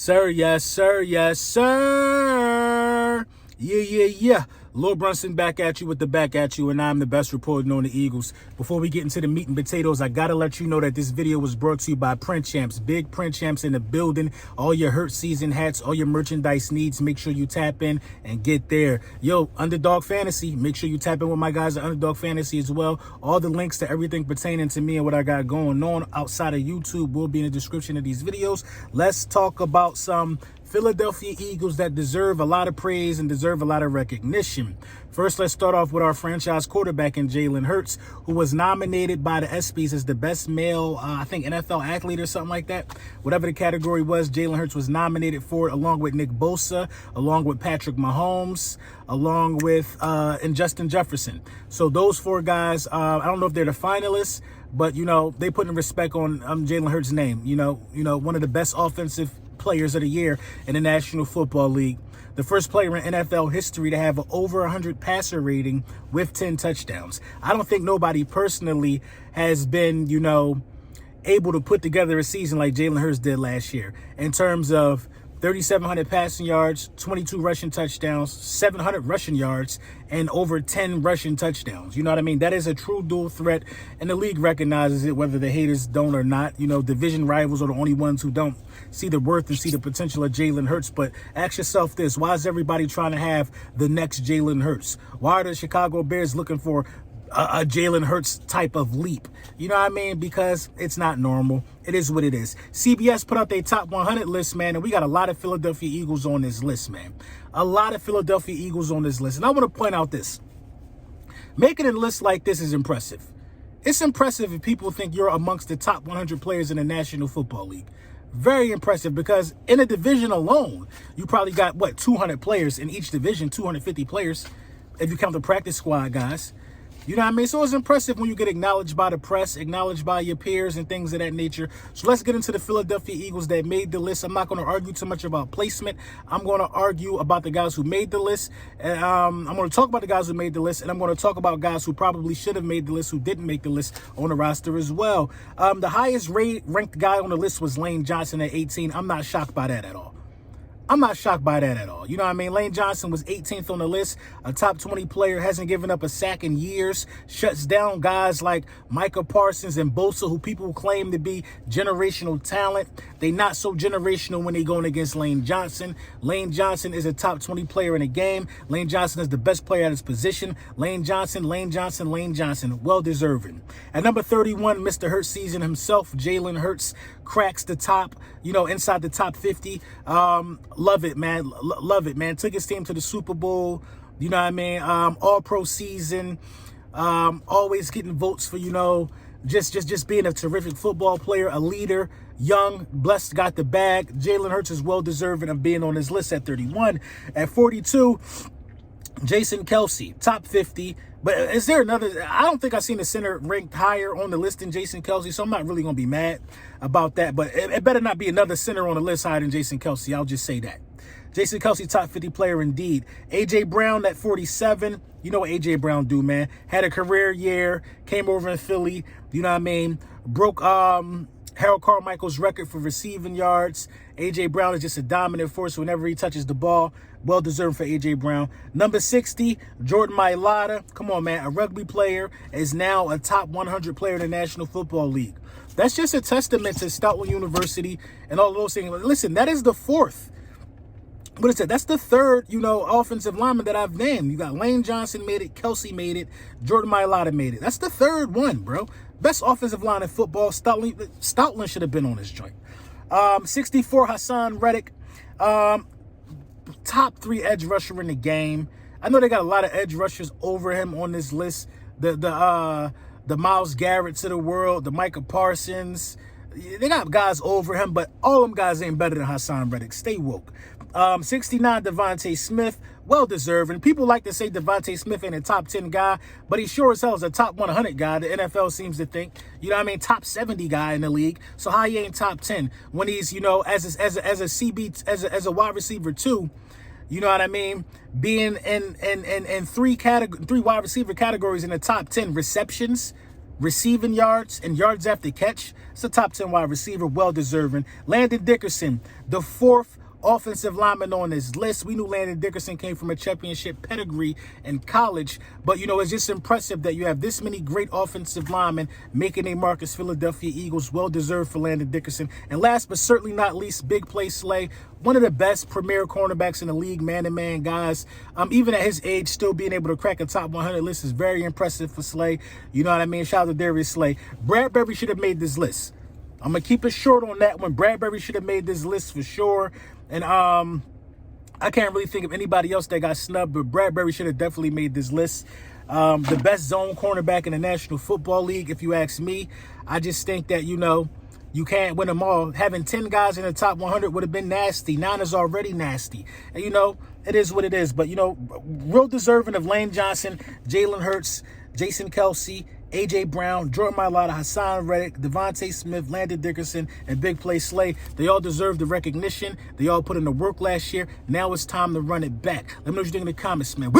Sir, yes, sir, yes, sir. Yeah. Lil Brunson back at you with the back at you, and I'm the best reporting on the Eagles. Before we get into the meat and potatoes, I gotta let you know that this video was brought to you by Print Champs. Big Print Champs in the building. All your hurt season hats, all your merchandise needs, make sure you tap in and get there. Yo, Underdog Fantasy, make sure you tap in with my guys at Underdog Fantasy as well. All the links to everything pertaining to me and what I got going on outside of YouTube will be in the description of these videos. Let's talk about some Philadelphia Eagles that deserve a lot of praise and deserve a lot of recognition. First, let's start off with our franchise quarterback in Jalen Hurts, who was nominated by the ESPYs as the best male, I think NFL athlete or something like that. Whatever the category was, Jalen Hurts was nominated for it, along with Nick Bosa, along with Patrick Mahomes, along with and Justin Jefferson. So those four guys, I don't know if they're the finalists, but, you know, they put in respect on Jalen Hurts' name. You know, one of the best offensive players of the year in the National Football League. The first player in NFL history to have an over 100 passer rating with 10 touchdowns. I don't think nobody personally has been, you know, able to put together a season like Jalen Hurts did last year in terms of 3,700 passing yards, 22 rushing touchdowns, 700 rushing yards, and over 10 rushing touchdowns. You know what I mean? That is a true dual threat, and the league recognizes it, whether the haters don't or not. You know, division rivals are the only ones who don't see the worth and see the potential of Jalen Hurts. But ask yourself this: why is everybody trying to have the next Jalen Hurts? Why are the Chicago Bears looking for a Jalen Hurts type of leap? You know what I mean? Because it's not normal. It is what it is. CBS put out their top 100 list, man, and we got a lot of Philadelphia Eagles on this list, man. A lot of Philadelphia Eagles on this list. And I want to point out this. Making a list like this is impressive. It's impressive if people think you're amongst the top 100 players in the National Football League. Very impressive, because in a division alone, you probably got, 200 players in each division, 250 players, if you count the practice squad guys. You know what I mean? So it's impressive when you get acknowledged by the press, acknowledged by your peers and things of that nature. So let's get into the Philadelphia Eagles that made the list. I'm not going to argue too much about placement. I'm going to argue about the guys who made the list. And, I'm going to talk about the guys who made the list, and I'm going to talk about guys who probably should have made the list, who didn't make the list on the roster as well. The highest ranked guy on the list was Lane Johnson at 18. I'm not shocked by that at all. I'm not shocked by that at all. You know what I mean? Lane Johnson was 18th on the list, a top 20 player, hasn't given up a sack in years, shuts down guys like Micah Parsons and Bosa, who people claim to be generational talent. They not so generational when they going against Lane Johnson. Lane Johnson is a top 20 player in the game. Lane Johnson is the best player at his position. Lane Johnson. Well deserving. At number 31, Mr. Hurts season himself, Jalen Hurts, cracks the top, inside the top 50. Love it, man. Love it, man. Took his team to the Super Bowl. You know what I mean? All-pro season. Always getting votes for, just being a terrific football player, a leader, young, blessed, got the bag. Jalen Hurts is well-deserving of being on this list at 31. At 42, Jason Kelce, top 50. But is there another? I don't think I've seen a center ranked higher on the list than Jason Kelce, so I'm not really going to be mad about that. But it better not be another center on the list higher than Jason Kelce. I'll just say that. Jason Kelce, top 50 player indeed. A.J. Brown at 47. You know what A.J. Brown do, man. Had a career year, came over in Philly, you know what I mean? Broke Harold Carmichael's record for receiving yards. A.J. Brown is just a dominant force whenever he touches the ball. Well-deserved for A.J. Brown. Number 60, Jordan Mailata. Come on, man. A rugby player is now a top 100 player in the National Football League. That's just a testament to Stoutland University and all of those things. Listen, that is the fourth. What is that? That's the third, offensive lineman that I've named. You got Lane Johnson made it, Kelce made it, Jordan Mailata made it. That's the third one, bro. Best offensive line in football. Stoutland should have been on this joint. 64, Hassan Reddick. Top 3 edge rusher in the game. I know they got a lot of edge rushers over him on this list. The Myles Garretts of the world, the Micah Parsons. They got guys over him, but all them guys ain't better than Hassan Reddick. Stay woke. 69, Devontae Smith, well-deserved. And people like to say Devontae Smith ain't a top 10 guy, but he sure as hell is a top 100 guy. The NFL seems to think, top 70 guy in the league. So how he ain't top 10 when he's, as a wide receiver too, you know what I mean? Being in three wide receiver categories in the top 10: receptions, receiving yards and yards after catch. It's a top 10 wide receiver, well-deserving. Landon Dickerson, the fourth offensive lineman on this list. We knew Landon Dickerson came from a championship pedigree in college, but, you know, it's just impressive that you have this many great offensive linemen making a mark as Philadelphia Eagles. Well-deserved for Landon Dickerson. And last but certainly not least, Big Play Slay, one of the best premier cornerbacks in the league, man-to-man guys. Even at his age, still being able to crack a top 100 list is very impressive for Slay. You know what I mean? Shout out to Darius Slay. Bradbury should have made this list. I'm going to keep it short on that one. Bradbury should have made this list for sure. And I can't really think of anybody else that got snubbed, but Bradbury should have definitely made this list. The best zone cornerback in the National Football League, if you ask me. I just think that, you know, you can't win them all. Having 10 guys in the top 100 would have been nasty. 9 is already nasty. And, you know, it is what it is. But, you know, real deserving of Lane Johnson, Jalen Hurts, Jason Kelsey, A.J. Brown, Jordan Mailata, Hassan Reddick, Devontae Smith, Landon Dickerson, and Big Play Slay. They all deserve the recognition. They all put in the work last year. Now it's time to run it back. Let me know what you think in the comments, man.